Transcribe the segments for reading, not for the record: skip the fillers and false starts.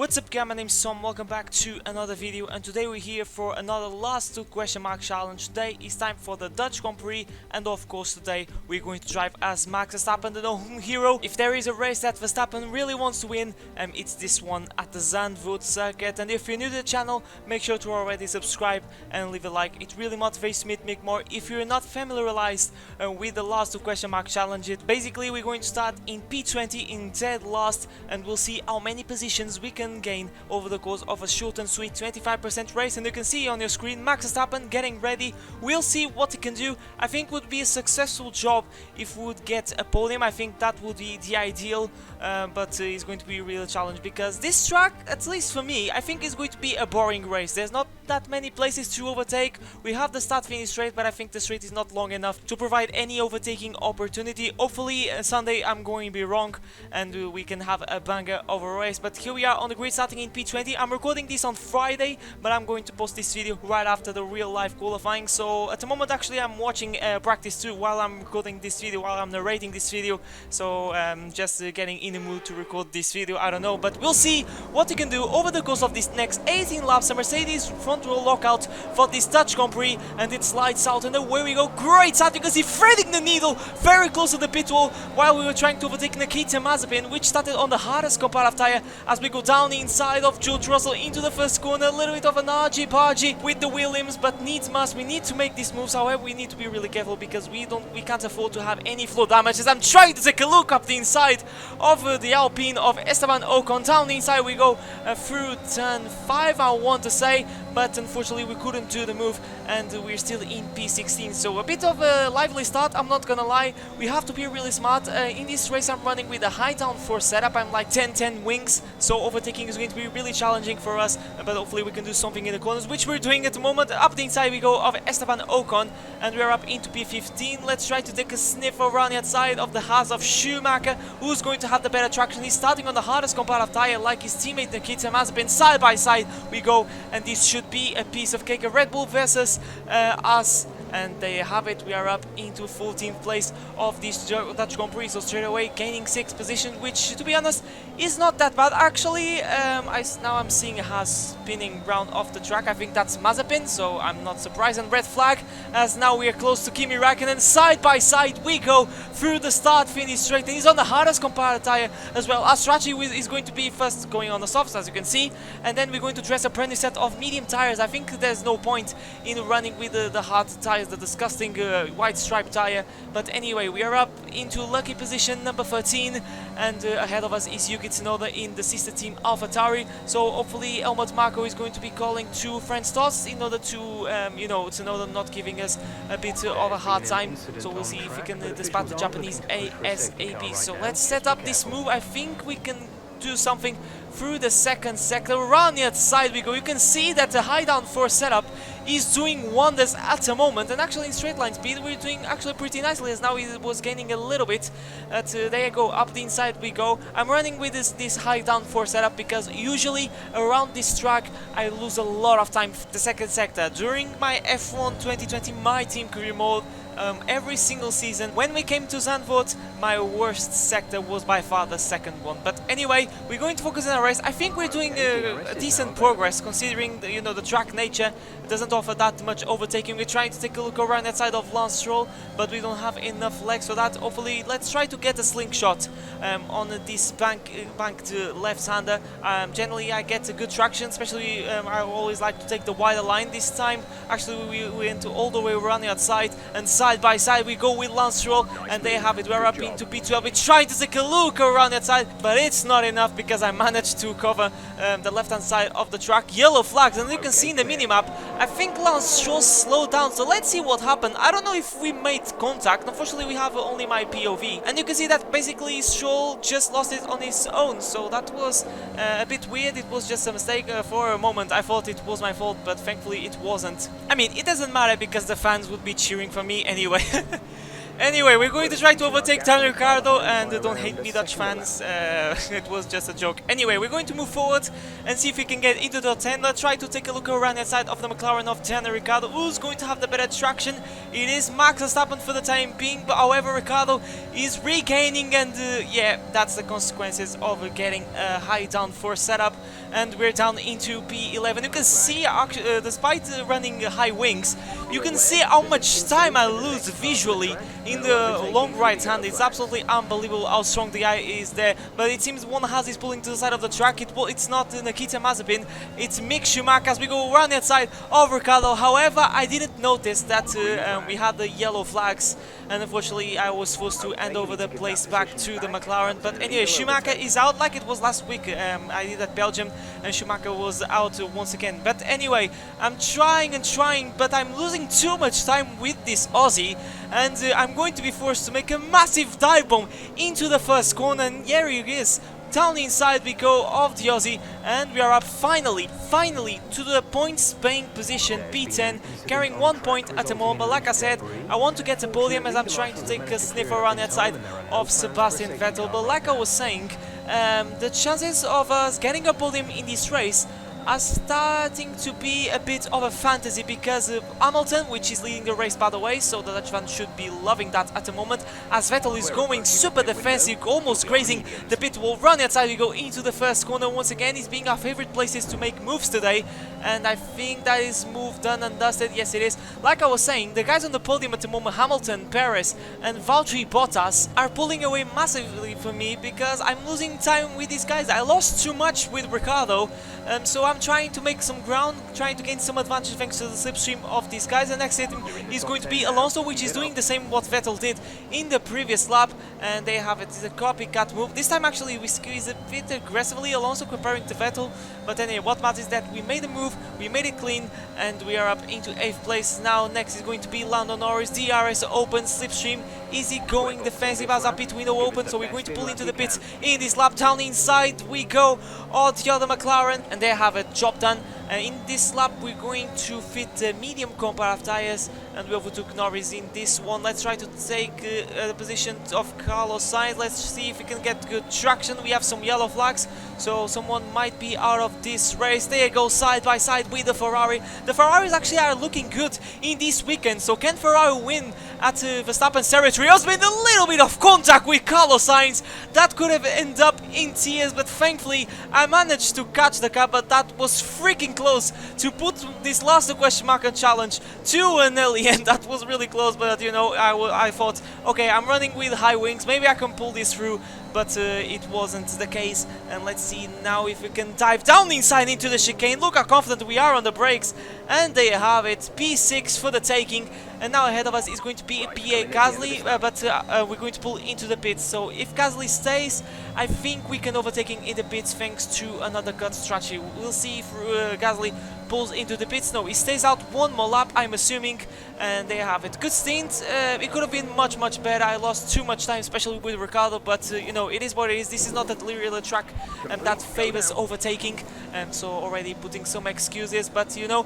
What's up guys, my name's Sam, welcome back to another video, and today we're here for another last 2 question mark challenge. Today is time for the Dutch Grand Prix, and of course today we're going to drive as Max Verstappen, the known hero. If there is a race that Verstappen really wants to win, it's this one at the Zandvoort circuit. And if you're new to the channel, make sure to already subscribe and leave a like, it really motivates me to make more. If you're not familiarized with the last 2 question mark challenge, basically we're going to start in P20 in dead last, and we'll see how many positions we can gain over the course of a short and sweet 25% race. And you can see on your screen Max Verstappen getting ready. We'll see what he can do. I think it would be a successful job if we would get a podium. I think that would be the ideal, but it's going to be a real challenge because this track, at least for me, I think is going to be a boring race. There's not that many places to overtake. We have the start finish straight, but I think the straight is not long enough to provide any overtaking opportunity. Hopefully Sunday I'm going to be wrong and we can have a banger of a race. But here we are on the grid starting in P20. I'm recording this on Friday, but I'm going to post this video right after the real life qualifying. So at the moment actually I'm watching practice too while I'm recording this video, while I'm narrating this video. So just getting in the mood to record this video, I don't know, but we'll see what you can do over the course of this next 18 laps. A Mercedes front row lockout for this Dutch Grand Prix, and it slides out, and away we go. Great start, you can see threading the needle very close to the pit wall while we were trying to overtake Nikita Mazepin, which started on the hardest comparative tire as we go down inside of George Russell into the first corner. A little bit of an argy-bargy with the Williams, but needs must. We need to make these moves. However, we need to be really careful because we can't afford to have any floor damage. As I'm trying to take a look up the inside of the Alpine of Esteban Ocon. Down the inside we go through turn 5, I want to say, but unfortunately we couldn't do the move, and we're still in P16. So a bit of a lively start, I'm not gonna lie. We have to be really smart. In this race I'm running with a high downforce setup. I'm like 10-10 wings, so overtaking is going to be really challenging for us, but hopefully we can do something in the corners, which we're doing at the moment. Up the inside we go of Esteban Ocon, and we're up into P15. Let's try to take a sniff around the outside of the Haas of Schumacher, who's going to have the better traction. He's starting on the hardest comparative tire like his teammate Nikita Mazepin. Side by side we go, and this should be a piece of cake. A Red Bull versus us, and there you have it. We are up into 14th place of this Dutch Grand Prix, so straight away gaining 6th position, which to be honest is not that bad actually. Now I'm seeing a Haas spinning round off the track. I think that's Mazepin, so I'm not surprised. And red flag, as now we are close to Kimi Räikkönen. Side by side we go through the start finish straight, and he's on the hardest comparative tire as well. Our strategy is going to be first going on the softs, as you can see, and then we're going to dress a brand new set of medium tires. I think there's no point in running with the hard tires, the disgusting white stripe tire. But anyway, we are up into lucky position number 13, and ahead of us is Yuki Tsunoda in the sister team AlphaTauri. So hopefully Helmut Marko is going to be calling 2 French starts in order to you know, Tsunoda not giving us a bit of a hard time. So we'll see if we can dispatch the Japanese ASAP. So let's set up this move. I think we can do something through the second sector. Around the outside we go. You can see that the high downforce setup is doing wonders at the moment, and actually in straight line speed we're doing actually pretty nicely, as now he was gaining a little bit. There you go, up the inside we go. I'm running with this high downforce setup because usually around this track I lose a lot of time the second sector. During my F1 2020 my team career mode, every single season when we came to Zandvoort, my worst sector was by far the second one. But anyway, we're going to focus on our race. I think we're doing a decent progress considering the, the track nature doesn't offer that much overtaking. We're trying to take a look around that side of Lance Stroll, but we don't have enough legs for that. Hopefully let's try to get a slingshot on this banked left-hander. Generally I get a good traction, especially I always like to take the wider line. This time actually we went all the way around the outside, and side by side we go with Lance Stroll, and there you have it. We're up into P12. We're trying to take a look around that side, but it's not enough because I managed to cover the left hand side of the track. Yellow flags, and you can see in the minimap I think Lance Stroll slowed down, so let's see what happened. I don't know if we made contact. Unfortunately we have only my POV, and you can see that basically Stroll just lost it on his own, so that was a bit weird. It was just a mistake. For a moment I thought it was my fault, but thankfully it wasn't. I mean, it doesn't matter because the fans would be cheering for me anyway. Anyway, we're going to try to overtake Daniel Ricciardo, and don't hate me, Dutch fans, it was just a joke. Anyway, we're going to move forward and see if we can get into the top 10. Let's try to take a look around the side of the McLaren of Daniel Ricciardo. Who's going to have the better traction? It is Max Verstappen for the time being, but however Ricciardo is regaining, and yeah, that's the consequences of getting a high downforce setup. and we're down into P11. You can see, despite running high wings, you can see how much time I lose visually in the long right hand. It's absolutely unbelievable how strong the eye is there. But it seems one has is pulling to the side of the track. It's not Nikita Mazepin, it's Mick Schumacher as we go around the outside of Ricardo. However, I didn't notice that we had the yellow flags, and unfortunately I was forced to hand over the place back to the McLaren. But anyway, Schumacher is out like it was last week. I did at Belgium and Schumacher was out once again. But anyway, I'm trying and trying, but I'm losing too much time with this Aussie, and I'm going to be forced to make a massive dive bomb into the first corner, and here he is. Down inside we go of the Aussie, and we are up finally to the points paying position, P10, carrying 1 point at the moment. But like I said, I want to get a podium as I'm trying to take a sniff around the outside of Sebastian Vettel. But like I was saying, the chances of us getting a podium in this race are starting to be a bit of a fantasy, because Hamilton, which is leading the race by the way, so the Dutch fan should be loving that at the moment, as Vettel is going super defensive, almost grazing the pit wall. Run outside, we go into the first corner once again. It's being our favorite places to make moves today, and I think that is move done and dusted. Yes, it is. Like I was saying, the guys on the podium at the moment, Hamilton, Perez and Valtteri Bottas, are pulling away massively for me, because I'm losing time with these guys. I lost too much with Ricardo, so I'm trying to make some ground, trying to gain some advantage thanks to the slipstream of these guys. And next to him is going to be Alonso, which is doing the same what Vettel did in the previous lap. And they have it, it's a copycat move. This time actually we squeeze a bit aggressively, Alonso comparing to Vettel. But anyway, what matters is that we made a move, we made it clean, and we are up into 8th place. Now next is going to be Lando Norris, DRS open, slipstream, easy going defensive as our pit window open, so we're going to pull into the pits in this lap. Down inside we go, or the other McLaren, and they have a job done. In this lap we're going to fit the medium comparative tires, and we overtook Norris in this one. Let's try to take the position of Carlos Sainz. Let's see if we can get good traction. We have some yellow flags, so someone might be out of this race. There you go, side by side with the Ferrari. The Ferraris actually are looking good in this weekend, so can Ferrari win at Verstappen's territory? There's been a little bit of contact with Carlos Sainz that could have ended up in tears, but thankfully I managed to catch the car. But that was freaking close to put this last question mark and challenge to an alien. That was really close, but you know, I thought, okay, I'm running with high wings, maybe I can pull this through, but it wasn't the case. And let's see now if we can dive down inside into the chicane. Look how confident we are on the brakes, and there you have it, P6 for the taking. And now ahead of us is going to be PA Gasly, but we're going to pull into the pits. So if Gasly stays, I think we can overtake him in the pits thanks to another cut strategy. We'll see if Gasly pulls into the pits. No, he stays out one more lap, I'm assuming, and there you have it. Good stint. It could have been much better. I lost too much time, especially with Ricardo, but you know, it is what it is. This is not a real track that favors overtaking, so already putting some excuses. But you know,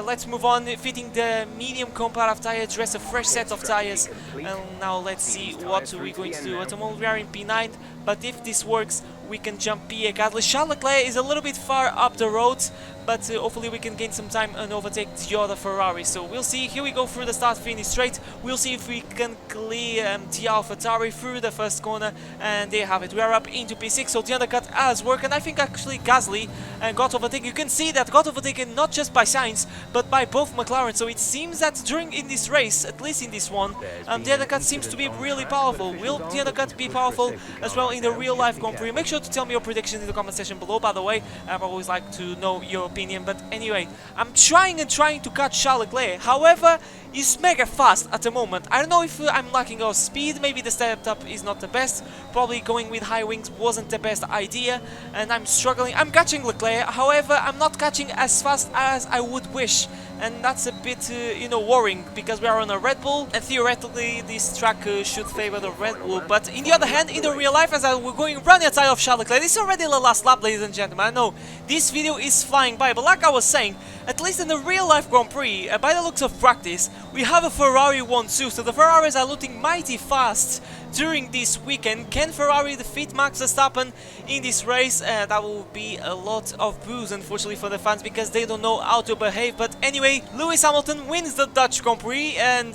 let's move on. Fitting the medium comparative tire, dress a fresh set of tires, and now let's see what we're going to do. At the moment we are in P9, but if this works, we can jump PA Gasly. Charles Leclerc is a little bit far up the road, but hopefully we can gain some time and overtake the other Ferrari. So we'll see. Here we go through the start-finish straight. We'll see if we can clear the AlphaTauri through the first corner, and there you have it. We are up into P6, so the undercut has worked, and I think actually Gasly got overtaken. You can see that got overtaken not just by Sainz, but by both McLaren. So it seems that in this race, at least in this one, the undercut seems to be really powerful. Will the undercut be powerful as well in the real-life Grand Prix? Make sure to tell me your predictions in the comment section below, by the way. I always like to know your opinion. But anyway, I'm trying to catch Charles Leclerc. However, he's mega fast at the moment. I don't know if I'm lacking of speed. Maybe the step up is not the best. Probably going with high wings wasn't the best idea, and I'm struggling. I'm catching Leclerc, however I'm not catching as fast as I would wish, and that's a bit you know, worrying, because we are on a Red Bull and theoretically this track should favor the Red Bull. But in the other hand, in the real life, as we're going running outside of Charles Leclerc, this is already the last lap, ladies and gentlemen. I know this video is flying by, but like I was saying, at least in the real life Grand Prix, by the looks of practice, we have a Ferrari 1-2, so the Ferraris are looking mighty fast during this weekend. Can Ferrari defeat Max Verstappen in this race? That will be a lot of boos, unfortunately, for the fans, because they don't know how to behave. But anyway, Lewis Hamilton wins the Dutch Grand Prix, and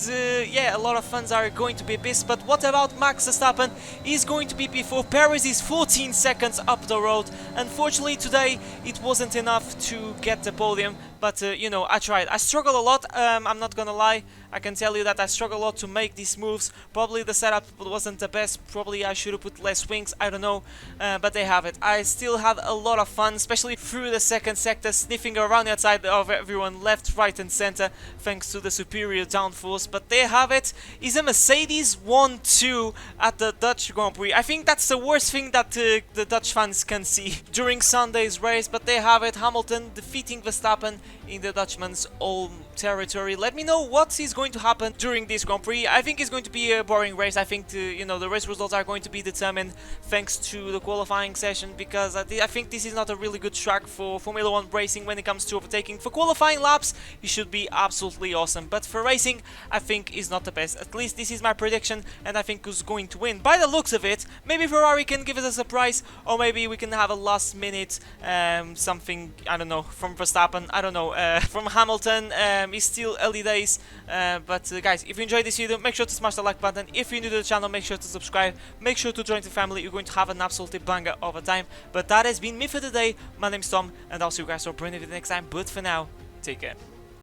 yeah, a lot of fans are going to be pissed. But what about Max Verstappen? He's going to be P4. Perez is 14 seconds up the road. Unfortunately, today it wasn't enough to get the podium, but you know, I tried. I struggled a lot, I'm not gonna lie. I can tell you that I struggled a lot to make these moves. Probably the setup wasn't the best. Probably I should have put less wings, I don't know. But they have it. I still had a lot of fun, especially through the second sector, sniffing around the outside of everyone, left, right and center, thanks to the superior downforce. But they have it. Is a Mercedes 1-2 at the Dutch Grand Prix. I think that's the worst thing that the Dutch fans can see during Sunday's race. But they have it. Hamilton defeating Verstappen in the Dutchman's home territory. Let me know what is going to happen during this Grand Prix. I think it's going to be a boring race. I think you know, the race results are going to be determined thanks to the qualifying session, because I think this is not a really good track for Formula 1 racing when it comes to overtaking. For qualifying laps, it should be absolutely awesome, but for racing, I think is not the best. At least this is my prediction, and I think who's going to win. By the looks of it, maybe Ferrari can give us a surprise, or maybe we can have a last minute something, I don't know, from Verstappen, I don't know, from Hamilton. It's still early days, but guys, if you enjoyed this video, make sure to smash the like button. If you're new to the channel, make sure to subscribe, make sure to join the family. You're going to have an absolutely banger of a time. But that has been me for today. My name's Tom, and I'll see you guys for a brand new video next time. But for now, take care.